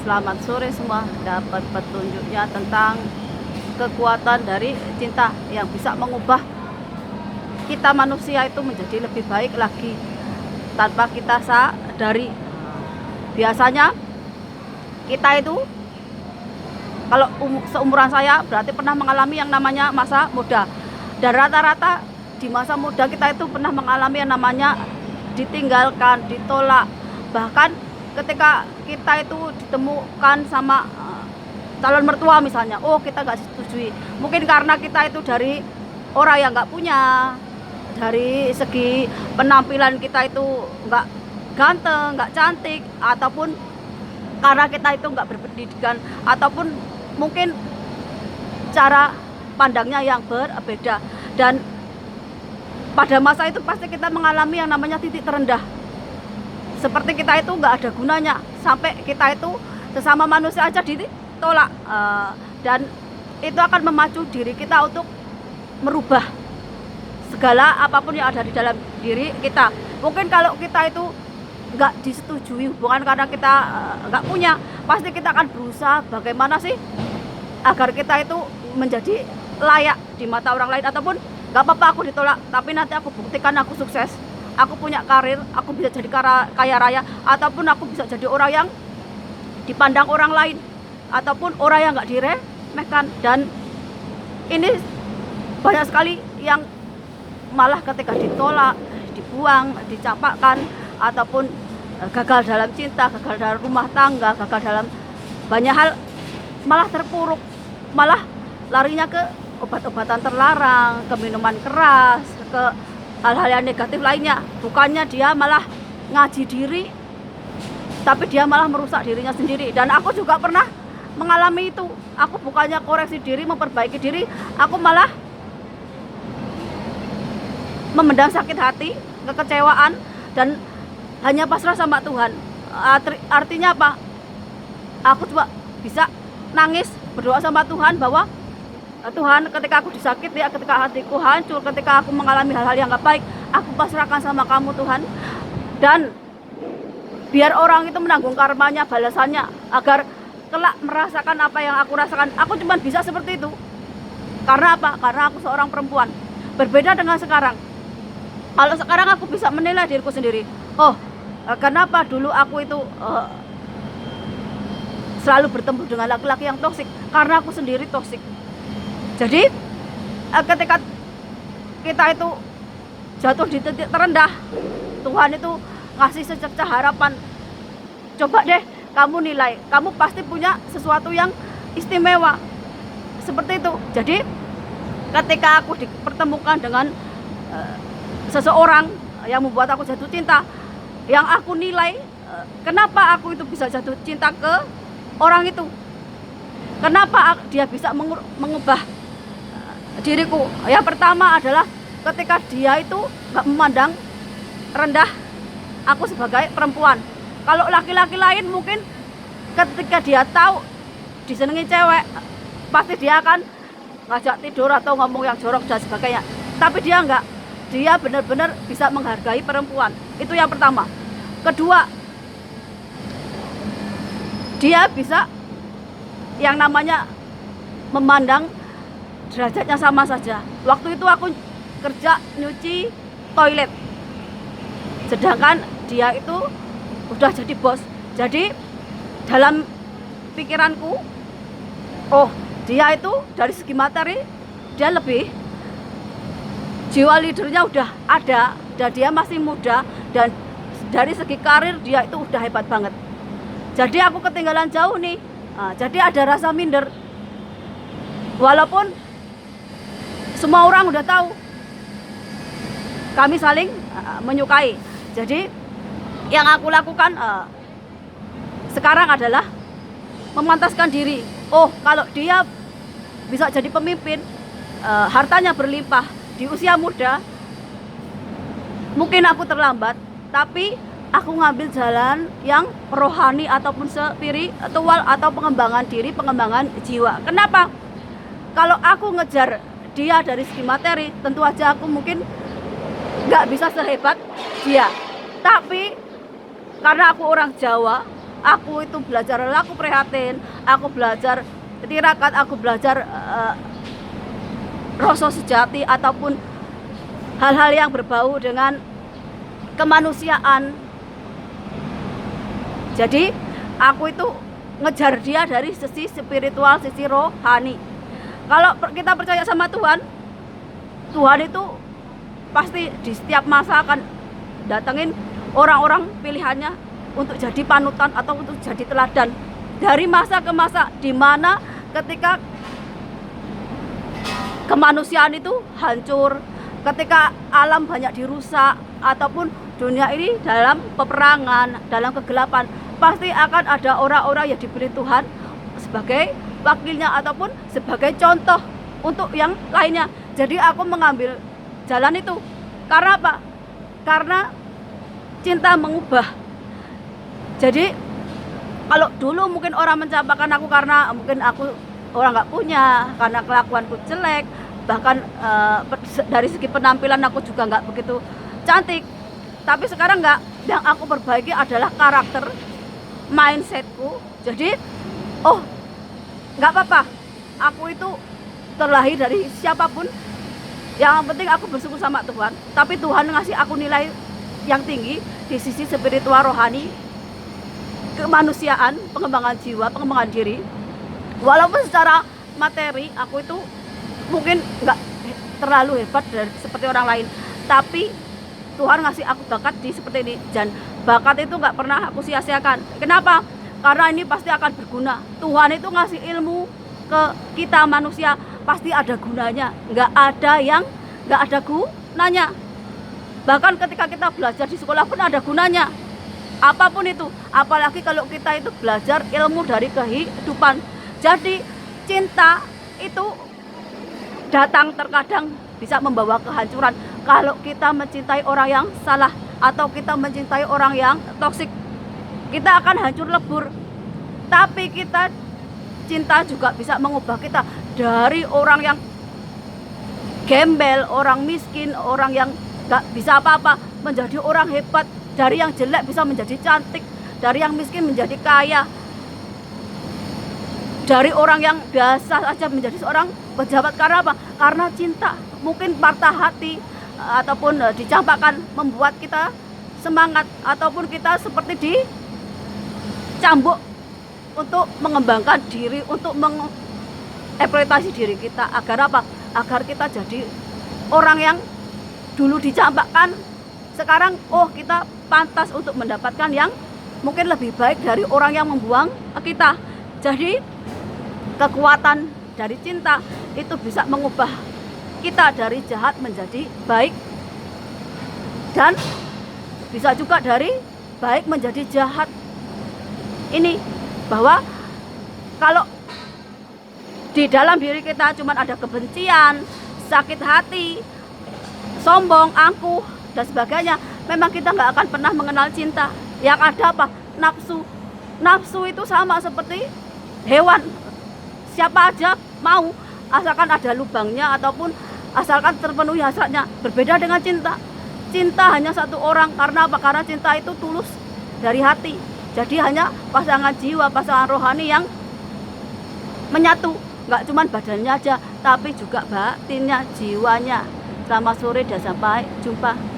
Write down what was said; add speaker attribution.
Speaker 1: Selamat sore semua. Dapat petunjuknya tentang kekuatan dari cinta yang bisa mengubah kita manusia itu menjadi lebih baik lagi tanpa kita sadari. Biasanya kita itu kalau seumuran saya berarti pernah mengalami yang namanya masa muda. Dan rata-rata di masa muda kita itu pernah mengalami yang namanya ditinggalkan, ditolak. Bahkan ketika kita itu ditemukan sama calon mertua misalnya, oh kita nggak setujui. Mungkin karena kita itu dari orang yang nggak punya, dari segi penampilan kita itu nggak ganteng, nggak cantik, ataupun karena kita itu nggak berpendidikan, ataupun mungkin cara pandangnya yang berbeda. Dan pada masa itu pasti kita mengalami yang namanya titik terendah, seperti kita itu nggak ada gunanya, sampai kita itu sesama manusia aja ditolak. Dan itu akan memacu diri kita untuk merubah segala apapun yang ada di dalam diri kita. Mungkin kalau kita itu nggak disetujui hubungan karena kita nggak punya, pasti kita akan berusaha bagaimana sih agar kita itu menjadi layak di mata orang lain. Ataupun nggak apa-apa aku ditolak, tapi nanti aku buktikan aku sukses, aku punya karir, aku bisa jadi kaya raya, ataupun aku bisa jadi orang yang dipandang orang lain, ataupun orang yang nggak diremehkan. Dan ini banyak sekali yang malah ketika ditolak, dibuang, dicapakkan, ataupun gagal dalam cinta, gagal dalam rumah tangga, gagal dalam banyak hal, malah terpuruk, malah larinya ke obat-obatan terlarang, ke minuman keras, ke hal-hal yang negatif lainnya. Bukannya dia malah ngaji diri, tapi dia malah merusak dirinya sendiri. Dan aku juga pernah mengalami itu. Aku bukannya koreksi diri, memperbaiki diri, aku malah memendam sakit hati, kekecewaan, dan hanya pasrah sama Tuhan. Artinya apa? Aku coba bisa nangis, berdoa sama Tuhan bahwa Tuhan, ketika aku disakiti, ketika hatiku hancur, ketika aku mengalami hal-hal yang gak baik, aku pasrahkan sama kamu Tuhan. Dan biar orang itu menanggung karmanya, balasannya, agar kelak merasakan apa yang aku rasakan. Aku cuma bisa seperti itu. Karena apa? Karena aku seorang perempuan. Berbeda dengan sekarang. Kalau sekarang aku bisa menilai diriku sendiri. Oh, kenapa dulu aku itu selalu bertemu dengan laki-laki yang toksik? Karena aku sendiri toksik. Jadi ketika kita itu jatuh di titik terendah, Tuhan itu ngasih secercah harapan. Coba deh kamu nilai, kamu pasti punya sesuatu yang istimewa. Seperti itu. Jadi ketika aku dipertemukan dengan seseorang yang membuat aku jatuh cinta, yang aku nilai kenapa aku itu bisa jatuh cinta ke orang itu, kenapa dia bisa mengubah diriku. Yang pertama adalah ketika dia itu gak memandang rendah aku sebagai perempuan. Kalau laki-laki lain mungkin ketika dia tahu disenangi cewek, pasti dia akan ngajak tidur atau ngomong yang jorok dan sebagainya. Tapi dia enggak, dia benar-benar bisa menghargai perempuan. Itu yang pertama. Kedua, dia bisa yang namanya memandang derajatnya sama saja. Waktu itu aku kerja nyuci toilet, sedangkan dia itu udah jadi bos. Jadi dalam pikiranku, oh dia itu dari segi materi dia lebih, jiwa leadernya udah ada, dan dia masih muda, dan dari segi karir dia itu udah hebat banget. Jadi aku ketinggalan jauh nih. Jadi ada rasa minder, walaupun semua orang udah tahu kami saling menyukai. Jadi yang aku lakukan sekarang adalah memantaskan diri. Oh, kalau dia bisa jadi pemimpin, hartanya berlimpah di usia muda, mungkin aku terlambat, tapi aku ngambil jalan yang rohani ataupun spiritual, atau pengembangan diri, pengembangan jiwa. Kenapa? Kalau aku ngejar dia dari segi materi, tentu aja aku mungkin nggak bisa sehebat dia. Tapi karena aku orang Jawa, Aku itu belajar laku prihatin, aku belajar tirakat, aku belajar rasa sejati ataupun hal-hal yang berbau dengan kemanusiaan. Jadi aku itu ngejar dia dari sisi spiritual, sisi rohani. Kalau kita percaya sama Tuhan, Tuhan itu pasti di setiap masa akan datengin orang-orang pilihannya untuk jadi panutan atau untuk jadi teladan. Dari masa ke masa, di mana ketika kemanusiaan itu hancur, ketika alam banyak dirusak, ataupun dunia ini dalam peperangan, dalam kegelapan, pasti akan ada orang-orang yang dipilih Tuhan sebagai wakilnya ataupun sebagai contoh untuk yang lainnya. Jadi aku mengambil jalan itu. Karena apa? Karena cinta mengubah. Jadi kalau dulu mungkin orang mencapakan aku karena mungkin aku orang nggak punya, karena kelakuanku jelek, bahkan dari segi penampilan aku juga nggak begitu cantik. Tapi sekarang nggak, yang aku perbaiki adalah karakter, mindsetku. Jadi nggak apa-apa, aku itu terlahir dari siapapun, yang penting aku bersyukur sama Tuhan. Tapi Tuhan ngasih aku nilai yang tinggi di sisi spiritual, rohani, kemanusiaan, pengembangan jiwa, pengembangan diri. Walaupun secara materi aku itu mungkin nggak terlalu hebat seperti orang lain, tapi Tuhan ngasih aku bakat di seperti ini. Dan bakat itu nggak pernah aku sia-siakan. Kenapa? Karena ini pasti akan berguna. Tuhan itu ngasih ilmu ke kita manusia, pasti ada gunanya. Nggak ada yang nggak ada gunanya. Bahkan ketika kita belajar di sekolah pun ada gunanya. Apapun itu, apalagi kalau kita itu belajar ilmu dari kehidupan. Jadi cinta itu datang terkadang bisa membawa kehancuran kalau kita mencintai orang yang salah atau kita mencintai orang yang toksik. Kita akan hancur lebur. Tapi kita cinta juga bisa mengubah kita dari orang yang gembel, orang miskin, orang yang gak bisa apa-apa menjadi orang hebat. Dari yang jelek bisa menjadi cantik, dari yang miskin menjadi kaya, dari orang yang biasa saja menjadi seorang pejabat. Karena apa? Karena cinta. Mungkin patah hati ataupun dicampakkan membuat kita semangat, ataupun kita seperti dicambuk untuk mengembangkan diri, untuk mengeksploitasi diri kita. Agar apa? Agar kita jadi orang yang dulu dicampakkan, sekarang kita pantas untuk mendapatkan yang mungkin lebih baik dari orang yang membuang kita. Jadi kekuatan dari cinta itu bisa mengubah kita dari jahat menjadi baik, dan bisa juga dari baik menjadi jahat. Ini bahwa kalau di dalam diri kita cuma ada kebencian, sakit hati, sombong, angkuh, dan sebagainya, memang kita nggak akan pernah mengenal cinta. Yang ada apa? Nafsu. Nafsu itu sama seperti hewan. Siapa aja mau, asalkan ada lubangnya ataupun asalkan terpenuhi hasratnya. Berbeda dengan cinta. Cinta hanya satu orang. Karena apa? Karena cinta itu tulus dari hati. Jadi hanya pasangan jiwa, pasangan rohani yang menyatu. Nggak cuma badannya aja, tapi juga batinnya, jiwanya. Selamat sore dan sampai jumpa.